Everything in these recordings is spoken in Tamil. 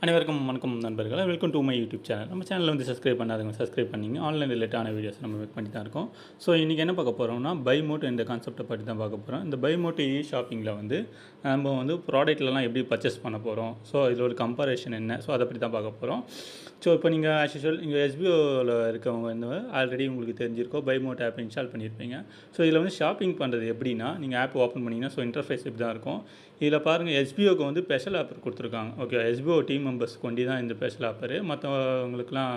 அனைவருக்கும் வணக்கம் நண்பர்களே. Welcome to my YouTube channel. நம்ம சேனலில் வந்து சப்ஸ்கிரைப் பண்ணாதவங்க சப்ஸ்கிரைப் பண்ணிங்க. ஆன்லைன் ரிலேட்டான வீடியோஸ் நம்ம மேக் பண்ணி தான் இருக்கோம். ஸோ இன்றைக்கி என்ன பார்க்க போகிறோம்னா, பை மோட் இந்த கான்செப்ட்டை பற்றி தான் பார்க்க போகிறோம். இந்த பை மோட் ஷாப்பிங்கில் வந்து நம்ம வந்து ப்ராடக்ட்லலாம் எப்படி பர்ச்சேஸ் பண்ண போகிறோம், ஸோ இதில் ஒரு கம்பேரிஷன் என்ன, ஸோ அதை பற்றி தான் பார்க்க போகிறோம். ஸோ இப்போ நீங்கள் ஆஸ் யூஷுவல் இங்கே எஸ்பிஓவில் இருக்கவங்க வந்து ஆல்ரெடி உங்களுக்கு தெரிஞ்சிருக்கோம், பை மோட் ஆப் இன்ஸ்டால் பண்ணியிருப்பீங்க. ஸோ இதில் வந்து ஷாப்பிங் பண்ணுறது எப்படின்னா, நீங்கள் ஆப் ஓப்பன் பண்ணிங்கன்னா ஸோ இன்டர்ஃபேஸ் இப்படி தான் இருக்கும். இதில் பாருங்கள், எஸ்பிஓக்கு வந்து ஸ்பெஷல் ஆஃபர் கொடுத்துருக்காங்க. ஓகே, எஸ்பிஓ டீம் மெம்பர்ஸ் கொண்டு தான் இந்த ஸ்பெஷல் ஆஃபரு, மற்றவங்களுக்குலாம்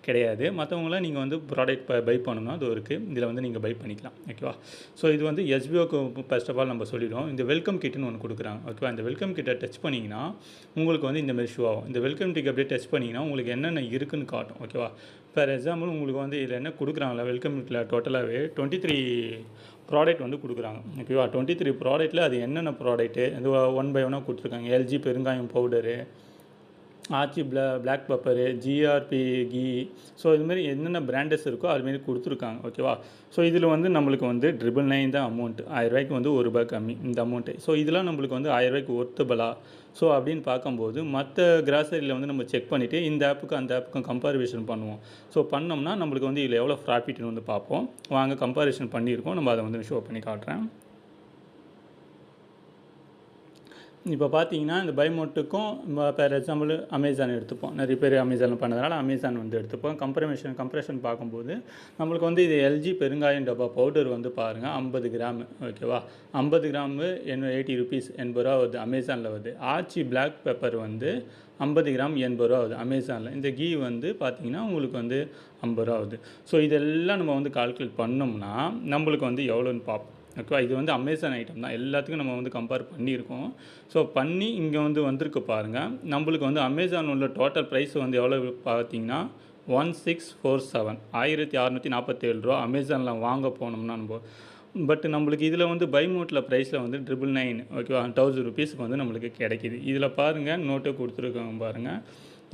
கிடையாது. மற்றவங்களாம் நீங்கள் வந்து ப்ராடக்ட் பை பண்ணணும்னா அது இருக்குது, இதில் வந்து நீங்கள் பை பண்ணிக்கலாம். ஓகேவா. ஸோ இது வந்து எஸ்பிஓக்கு ஃபர்ஸ்ட் ஆஃப் ஆல் நம்ம சொல்லிடுவோம். இந்த வெல்கம் கிட்னு ஒன்று கொடுக்குறாங்க. ஓகேவா. இந்த வெல்கம் கிட்டை டச் பண்ணிங்கன்னா உங்களுக்கு வந்து இந்த மாதிரி ஷோ ஆகும். இந்த வெல்கம் கிட் அப்படியே டச் பண்ணிங்கன்னா உங்களுக்கு என்னென்ன இருக்குதுன்னு காட்டும். ஓகேவா. ஃபார் எக்ஸாம்பிள் உங்களுக்கு வந்து இதில் என்ன கொடுக்குறாங்களா, வெல்கம் கிட்டில் டோட்டலாகவே 23 ப்ராடக்ட் வந்து கொடுக்குறாங்க. ஓகேவா. 23 ப்ராடக்ட்டில் அது என்னென்ன ப்ராடக்ட்டு இது 1 by 1 கொடுத்துருக்காங்க. எல்ஜி பெருங்காயம் powder, Aachi black pepper, GRB ghee, so இதுமாரி என்னென்ன பிராண்டஸ் இருக்கோ அதுமாரி கொடுத்துருக்காங்க. ஓகேவா. ஸோ இதில் வந்து நம்மளுக்கு வந்து 999 தான் அமௌண்ட்டு, 1000 ரூபாய்க்கு வந்து ₹1 கம்மி இந்த அமௌண்ட்டு. ஸோ இதெல்லாம் நம்மளுக்கு வந்து 1000 ரூபாய்க்கு ஒர்த்தபலா, ஸோ அப்படின்னு பார்க்கும்போது மற்ற கிராசரியில் வந்து நம்ம செக் பண்ணிவிட்டு இந்த ஆப்புக்கும் அந்த ஆப்புக்கும் கம்பேரிசன் பண்ணுவோம். ஸோ பண்ணோம்னா நம்மளுக்கு வந்து இதில் எவ்வளோ ப்ராஃபிட்னு வந்து பார்ப்போம். வாங்க கம்பேரிசன் பண்ணியிருக்கோம், நம்ம அதை வந்து ஷோ பண்ணி காட்டுறேன். இப்போ பார்த்தீங்கன்னா இந்த பை மோட்டுக்கும் ஃபார் எக்ஸாம்பிள் அமேசான் எடுத்துப்போம். நிறைய பேர் அமேசானில் பண்ணதுனால அமேசான் வந்து எடுத்துப்போம். கம்பேரிசன் பார்க்கும்போது நம்மளுக்கு வந்து இது எல்ஜி பெருங்காயம் டப்பா பவுடர் வந்து பாருங்கள் 50 கிராம். ஓகேவா. 50 கிராமு ₹80 ₹80 வருது அமேசானில் வருது. ஆச்சி பிளாக் பெப்பர் வந்து 50 கிராம் ₹80 வருது அமேசானில். இந்த கீ வந்து பார்த்திங்கன்னா உங்களுக்கு வந்து ₹50 வருது. ஸோ இதெல்லாம் நம்ம வந்து கால்குலேட் பண்ணோம்னா நம்மளுக்கு வந்து எவ்வளோன்னு பார்ப்போம். ஓகேவா. இது வந்து அமேசான் ஐட்டம் தான், எல்லாத்துக்கும் நம்ம வந்து கம்பேர் பண்ணியிருக்கோம். ஸோ பண்ணி இங்கே வந்து வந்திருக்கு பாருங்கள். நம்மளுக்கு வந்து அமேசான் உள்ள டோட்டல் ப்ரைஸ் வந்து எவ்வளோ பார்த்தீங்கன்னா 1647 ₹1647 அமேசானில் வாங்க போனோம்னா நம்ம. பட் நம்மளுக்கு இதில் வந்து பை மோட்டில் ப்ரைஸில் வந்து 999 ஓகேவா ₹1000 வந்து நம்மளுக்கு கிடைக்கிது. இதில் பாருங்கள் நோட்டை கொடுத்துருக்காங்க பாருங்கள்.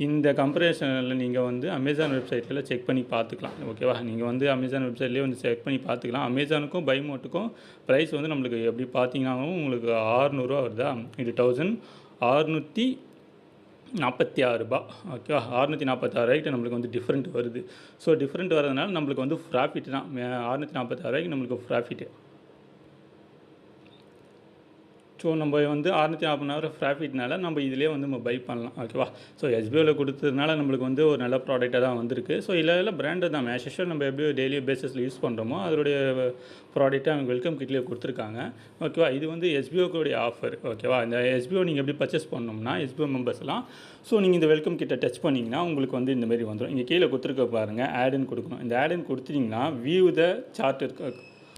இந்த கம்பேரிசனில் நீங்கள் வந்து அமேசான் வெப்சைட்டில் செக் பண்ணி பார்த்துக்கலாம். ஓகேவா. நீங்கள் வந்து அமேசான் வெப்சைட்லேயே வந்து செக் பண்ணி பார்த்துக்கலாம். அமேசானுக்கும் பை மோட்டுக்கும் ப்ரைஸ் வந்து நம்மளுக்கு எப்படி பார்த்தீங்கன்னாலும் உங்களுக்கு ₹600 வருதா, இது ₹1646. ஓகேவா. ₹646 நம்மளுக்கு வந்து டிஃப்ரெண்ட் வருது. ஸோ டிஃப்ரெண்ட் வரதுனால நம்மளுக்கு வந்து ப்ராஃபிட் தான். ₹646 நம்மளுக்கு ப்ராஃபிட்டு. ஸோ நம்ம வந்து ₹640 ப்ராஃபிட்னால நம்ம இதிலே வந்து நம்ம பை பண்ணலாம். ஓகேவா. ஸோ எஸ்பிஓவில் கொடுத்ததுனால நம்மளுக்கு வந்து ஒரு நல்ல ப்ராடக்டாக தான் வந்திருக்கு. ஸோ இதில் பிராண்டு தான் ஆஸ் யூஷுவல் நம்ம எப்படி டெய்லி பேசிஸில் யூஸ் பண்ணுறோமோ அதோடைய ப்ராடக்ட்டை அவங்க வெல்கம் கிட்லேயே கொடுத்துருக்காங்க. ஓகேவா. இது வந்து எஸ்பிஓக்குடைய ஆஃபர். ஓகேவா. இந்த எஸ்பிஓ நீங்கள் எப்படி பர்ச்சேஸ் பண்ணோம்னா எஸ்பிஓ மெம்பர்ஸ்லாம், ஸோ நீங்கள் இந்த வெல்கம் கிட்டை டச் பண்ணிங்கன்னா உங்களுக்கு வந்து இந்தமாரி வந்துடும். இங்கே கீழே கொடுத்துருக்க பாருங்கள், ஆடுன்னு கொடுக்கணும். இந்த ஆடுன்னு கொடுத்துட்டிங்கன்னா வியூ த சார்ட்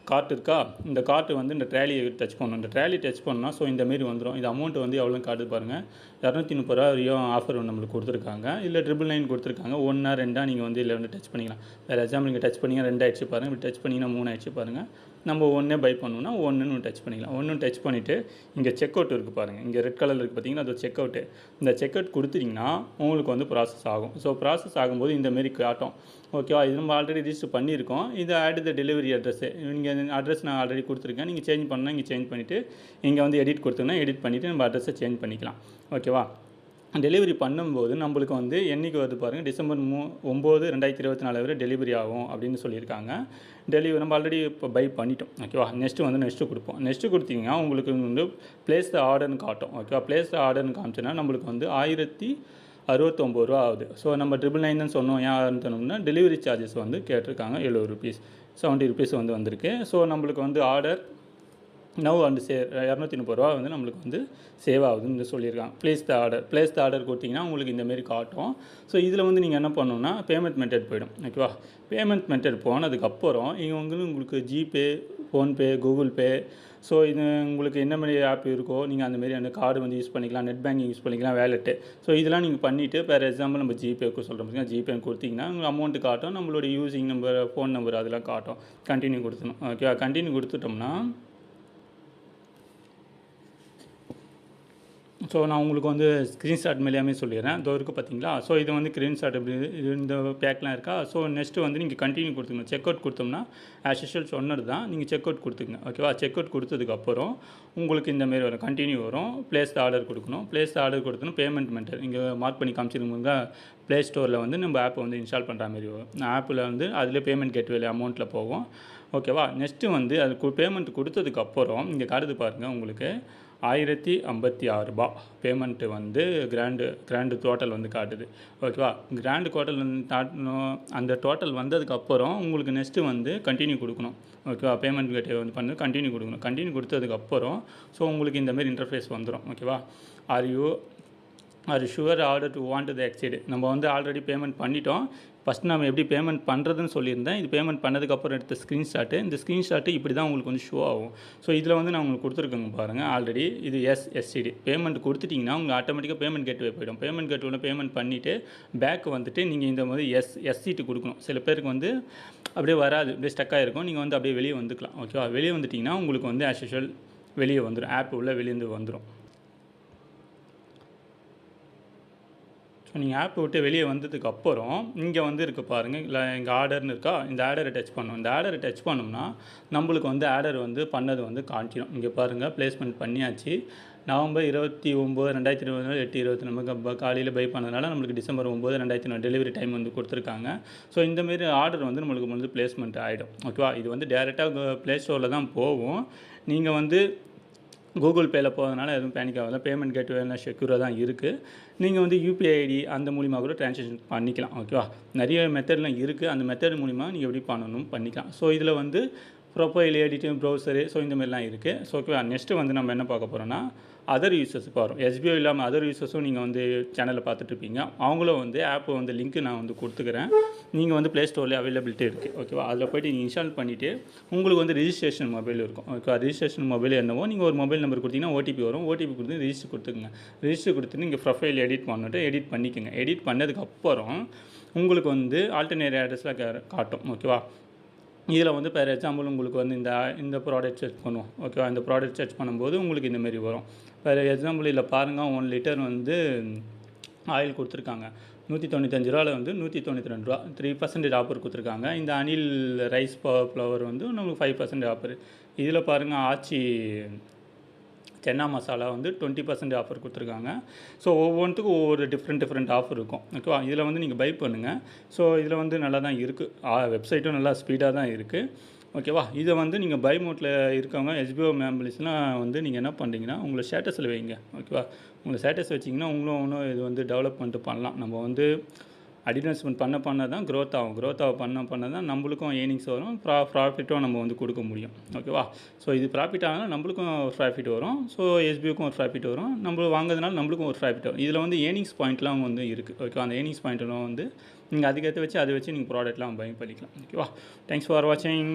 கார்ட் இருக்கா, இந்த கார்ட்டு வந்து இந்த ட்ராலியை டச் பண்ணணும். இந்த ட்ராலி டச் பண்ணால் ஸோ இந்தமாரி வந்துடும். இது அமௌண்ட் வந்து எவ்வளோ கார்டு பாருங்கள், ₹230 வரையும் ஆஃபர் நம்மளுக்கு கொடுத்துருக்காங்க. இல்லை 999 கொடுத்துருக்காங்க. 1 2 நீங்கள் வந்து இதில் வந்து டச் பண்ணிக்கலாம். வேறு எக்ஸாம்பிள் நீங்கள் டச் பண்ணிங்க 2 ஆயிடுச்சு பாருங்கள், இப்படி டச் பண்ணிங்கன்னா 3 ஆயிடுச்சு பாருங்கள். நம்ம 1 பை பண்ணணும்னா 1 டச் பண்ணிக்கலாம். 1 டச் பண்ணிவிட்டு இங்கே செக் அவுட் இருக்குது பாருங்கள், இங்கே ரெட் கலரில் இருக்குது பார்த்தீங்கன்னா அது செக் அவுட்டு. இந்த செக் அவுட் கொடுத்துட்டிங்கன்னா உங்களுக்கு வந்து ப்ராசஸ் ஆகும். ஸோ ப்ராசஸ் ஆகும்போது இந்தமாரி காட்டும். ஓகேவா. இது நம்ம ஆல்ரெடி ரிஜிஸ்டர் பண்ணியிருக்கோம். இது ஆட் த டெலிவரி அட்ரஸ்ஸு, இங்கே அட்ரஸ் நான் ஆல்ரெடி கொடுத்துருக்கேன். நீங்கள் சேஞ்ச் பண்ணால் இங்கே சேஞ்ச் பண்ணிவிட்டு இங்கே வந்து எடிட் கொடுத்தோன்னா எடிட் பண்ணிவிட்டு நம்ம அட்ரஸை சேஞ்ச் பண்ணிக்கலாம். ஓகேவா. டெலிவரி பண்ணும்போது நம்மளுக்கு வந்து என்றைக்கு வருது பாருங்கள், டிசம்பர் 9 2024 வரை டெலிவரி ஆகும் அப்படின்னு சொல்லியிருக்காங்க. டெலிவரி நம்ம ஆல்ரெடி இப்போ பை பண்ணிட்டோம். ஓகேவா. நெக்ஸ்ட்டு கொடுப்போம். நெக்ஸ்ட்டு கொடுத்தீங்கன்னா உங்களுக்கு வந்து ப்ளேஸ் த ஆர்டர்னு காட்டும். ஓகேவா. ப்ளேஸ் த ஆர்டர்னு காமிச்சோன்னா நம்மளுக்கு வந்து ₹1069 ஆகுது. ஸோ நம்ம 999 சொன்னோம். ஏன் சொன்னோம்னா டெலிவரி சார்ஜஸ் வந்து கேட்டிருக்காங்க ₹70 ₹70 வந்து வந்திருக்கு. ஸோ நம்மளுக்கு வந்து ஆர்டர் நவ் அண்ட் ₹230 வந்து நம்மளுக்கு வந்து சேவ் ஆகுதுன்னு சொல்லியிருக்காங்க. ப்ளேஸ் த ஆர்டர் கொடுத்தீங்கன்னா உங்களுக்கு இந்தமாரி காட்டும். ஸோ இதில் வந்து நீங்கள் என்ன பண்ணணும்னா பேமெண்ட் மெத்தட் போய்டும். ஓகேவா. பேமெண்ட் மெத்தட் போனதுக்கப்புறம் இங்கே வந்து உங்களுக்கு GPay, PhonePe, Google Pay, so இது உங்களுக்கு என்ன மாதிரி ஆப் இருக்கோ நீங்கள் அந்தமாரி அந்த கார்டு வந்து யூஸ் பண்ணிக்கலாம். நெட் பேங்கிங் யூஸ் பண்ணிக்கலாம், வேலெட்டு. ஸோ இதெல்லாம் நீங்கள் பண்ணிவிட்டு ஃபார் எக்ஸாம்பிள் நம்ம ஜிபேக்கு சொல்கிறோம் பார்த்தீங்கன்னா, ஜிபே கொடுத்தீங்கன்னா உங்களுக்கு அமௌண்ட்டு காட்டும். நம்மளுடைய யூசிங் நம்பர், ஃபோன் நம்பர் அதெல்லாம் காட்டும். கண்டினியூ கொடுத்துணும். ஓகேவா. கண்டினியூ கொடுத்துட்டோம்னா ஸோ நான் உங்களுக்கு வந்து ஸ்க்ரீன்ஷாட் மூலியமே சொல்லிடுறேன். இதோ இருக்குது பார்த்தீங்களா? ஸோ இது வந்து ஸ்க்ரீன்ஷாட் இப்படி இது இந்த பேக்லாம் இருக்கா? ஸோ நெக்ஸ்ட்டு வந்து நீங்கள் கண்டினியூ கொடுத்துக்கணும். செக் அவுட் கொடுத்தோம்னா ஆஸ் யூஷுவல் சொன்னது தான். நீங்கள் செக் அவுட் கொடுத்துங்க. ஓகேவா? செக் அவுட் கொடுத்ததுக்கப்புறம் உங்களுக்கு இந்தமாரி வரும். கண்டினியூ வரும். ப்ளேஸ் த ஆர்டர் கொடுக்கணும். ப்ளேஸ் த ஆர்டர் கொடுத்தோன்னா பேமெண்ட் மெத்தட் இங்கே மார்க் பண்ணி காமிச்சிருக்கோங்க. ப்ளே ஸ்டோரில் வந்து நம்ம ஆப்பை வந்து இன்ஸ்டால் பண்ணுற மாதிரி வரும். ஆப்பில் வந்து அதிலே பேமெண்ட் கேட்வேல அமௌண்ட்டில் போகும். ஓகேவா? நெக்ஸ்ட்டு வந்து அது பேமெண்ட் கொடுத்ததுக்கப்புறம் இங்கே காட்டுது பாருங்கள் உங்களுக்கு ரூ. 1056 பேமெண்ட்டு வந்து கிராண்டு டோட்டல் வந்து காட்டுது. ஓகேவா? கிராண்டு டோட்டல் வந்து அந்த டோட்டல் வந்ததுக்கப்புறம் உங்களுக்கு நெக்ஸ்ட்டு வந்து கண்டினியூ கொடுக்கணும். ஓகேவா? பேமெண்ட் கேட்வே வந்து பண்ணி கண்டினியூ கொடுக்கணும். கண்டினியூ கொடுத்ததுக்கப்புறம் ஸோ உங்களுக்கு இந்தமாரி இன்டர்ஃபேஸ் வந்துடும். ஓகேவா? Are you sure order to want to exceed நம்ம வந்து ஆல்ரெடி பேமெண்ட் பண்ணிட்டோம். ஃபஸ்ட் நம்ம எப்படி பேமெண்ட் பண்ணுறதுன்னு சொல்லியிருந்தேன். இது பேமெண்ட் பண்ணதுக்கப்புறம் எடுத்த ஸ்க்ரீன்ஷாட்டு. இந்த ஸ்க்ரீன்ஷாட்டு இப்படி தான் உங்களுக்கு வந்து ஷோ ஆகும். ஸோ இதில் வந்து நான் உங்களுக்கு கொடுத்துருக்கேங்க பாருங்கள். ஆல்ரெடி இது எஸ்சிடி பேமெண்ட் கொடுத்துட்டிங்கன்னா உங்களுக்கு ஆட்டோமேட்டிக்காக பேமெண்ட் கேட்வே போயிடும். பேமெண்ட் கேட்வேல பேமெண்ட் பண்ணிவிட்டு பேக் வந்துட்டு நீங்கள் இந்த மாதிரி எஸ்சிட்டு கொடுக்கணும். சில பேருக்கு வந்து அப்படியே வராது, அப்படியே ஸ்டக்காக இருக்கும். நீங்கள் வந்து அப்படியே வெளியே வந்துக்கலாம். ஓகேவா? வெளியே வந்துட்டிங்கன்னா உங்களுக்கு வந்து ஆஸ் யூஷுவல் வெளியே வந்துடும். ஆப் உள்ள வெளியேந்து வந்துடும். ஸோ நீங்கள் ஆப்பை விட்டு வெளியே வந்ததுக்கப்புறம் இங்கே வந்து இருக்குது பாருங்கள். இல்லை இங்கே ஆர்டர்னு இருக்கா? இந்த ஆர்டரை டச் பண்ணணும். இந்த ஆர்டரை டச் பண்ணோம்னா நம்மளுக்கு வந்து ஆர்டர் வந்து பண்ணது வந்து காமிச்சிடும். இங்கே பாருங்கள் ப்ளேஸ்மெண்ட் பண்ணியாச்சு. நவம்பர் 29, 2024 8:20 நமக்கு காலையில் பை பண்ணதுனால நம்மளுக்கு டிசம்பர் 9, 2024 டெலிவரி டைம் வந்து கொடுத்துருக்காங்க. ஸோ இந்தமாரி ஆர்டர் வந்து நம்மளுக்கு வந்து ப்ளேஸ்மெண்ட் ஆகிடும். ஓகேவா? இது வந்து டேரெக்டாக ப்ளே ஸ்டோரில் தான் போகும். நீங்கள் வந்து கூகுள் பேயில் போகிறதுனால எதுவும் பேனிக் ஆகாது. பேமெண்ட் கேட்வே எல்லாம் செக்யூராக தான் இருக்குது. நீங்கள் வந்து யூபிஐ ஐடி அந்த மூலிமா கூட ட்ரான்சாக்ஷன் பண்ணிக்கலாம். ஓகேவா? நிறைய மெத்தட்லாம் இருக்குது. அந்த மெத்தட் மூலிமா நீங்கள் எப்படி பண்ணணும் பண்ணிக்கலாம். ஸோ இதில் வந்து ப்ரொஃபைல் எடிட்டிங் ப்ரௌசரு ஸோ இந்தமாரிலாம் இருக்குது. ஸோ ஓகேவா? நெக்ஸ்ட்டு வந்து நம்ம என்ன பார்க்க போகிறோன்னா அதர் யூசர்ஸுக்கு வரும். எஸ்பிஓ இல்லாமல் அதர் யூசர்ஸும் நீங்கள் வந்து சேனலில் பார்த்துட்ருப்பீங்க. அவங்களும் வந்து ஆப்பு வந்து லிங்க்கு நான் வந்து கொடுத்துக்கிறேன். நீங்கள் வந்து ப்ளே ஸ்டோர்லேயே அவைலபிலிட்டி இருக்குது. ஓகேவா? அதில் போய்ட்டு நீங்கள் இன்ஸ்டால் பண்ணிவிட்டு உங்களுக்கு வந்து ரிஜிஸ்ட்ரேஷன் மொபைல் இருக்கும். ஓகேவா? ரிஜிஸ்ட்ரேஷன் மொபைல் என்னவோ நீங்கள் ஒரு மொபைல் நம்பர் கொடுத்தீங்கன்னா ஓடிபி வரும். ஓடிபி கொடுத்து ரிஜிஸ்டர் கொடுத்துக்குங்க. ரிஜிஸ்டர் கொடுத்துட்டு நீங்கள் ப்ரொஃபைல் எடிட் பண்ணிட்டு எடிட் பண்ணிக்கோங்க. எடிட் பண்ணதுக்கப்புறம் உங்களுக்கு வந்து ஆல்டர்னேட் அட்ரஸில் காட்டும். ஓகேவா? இதில் வந்து ஃபார் எக்ஸாம்பிள் உங்களுக்கு வந்து இந்த ப்ராடக்ட் சர்ச் பண்ணுவோம். ஓகேவா? இந்த ப்ராடக்ட் சர்ச் பண்ணும்போது உங்களுக்கு இந்தமாரி வரும். ஃபார் எக்ஸாம்பிள் இதில் பாருங்கள் 1 லிட்டர் வந்து ஆயில் கொடுத்துருக்காங்க. ரூ. 195 வந்து ரூ. 192 3% ஆஃபர் கொடுத்துருக்காங்க. இந்த அனில் ரைஸ் ஃப்ளவர் வந்து நமக்கு 5% ஆஃபர். இதில் பாருங்கள் ஆச்சி சென்னா மசாலா வந்து 20% ஆஃபர் கொடுத்துருக்காங்க. ஸோ ஒவ்வொன்றுத்துக்கும் ஒவ்வொரு டிஃப்ரெண்ட் ஆஃபர் இருக்கும். ஓகேவா? இதில் வந்து நீங்கள் பை பண்ணுங்கள். ஸோ இதில் வந்து நல்லா தான் இருக்குது. வெப்சைட்டும் நல்லா ஸ்பீடாக தான் இருக்குது. ஓகேவா? இதை வந்து நீங்கள் பை மோட்டில் இருக்கவங்க எஸ்பிஓ மெம்பர்ஸ்லாம் வந்து நீங்கள் என்ன பண்ணுறீங்கன்னா உங்களை ஸ்டேட்டஸில் வைங்க. ஓகேவா? உங்களை ஸ்டேட்டஸ் வச்சிங்கன்னா இன்னும் இது வந்து டெவலப்மெண்ட் பண்ணலாம். நம்ம வந்து அட்வர்டைஸ்மெண்ட் பண்ண தான் க்ரோத் ஆகும். பண்ண தான் நம்மளுக்கும் ஏர்னிங்ஸ் வரும். ப்ராஃபிட்டும் நம்ம வந்து கொடுக்க முடியும். ஓகேவா? ஸோ இது ப்ராஃபிட் ஆனால் நம்மளுக்கும் ப்ராஃபிட் வரும். ஸோ எஸ்பிஓக்கும் ஒரு ப்ராஃபிட் வரும். நம்ம வாங்குறதுனால நம்மளுக்கும் ஒரு ப்ராஃபிட் வரும். இதில் வந்து ஏர்னிங்ஸ் பாயிண்ட்லாம் வந்து இருக்குது. ஓகேவா? அந்த ஏர்னிங்ஸ் பாயிண்ட்லாம் வந்து நீங்கள் அதை வச்சு நீங்கள் ப்ராடக்ட்லாம் பை பண்ணிக்கலாம். ஓகேவா? தேங்க்ஸ் ஃபார் வாட்சிங்.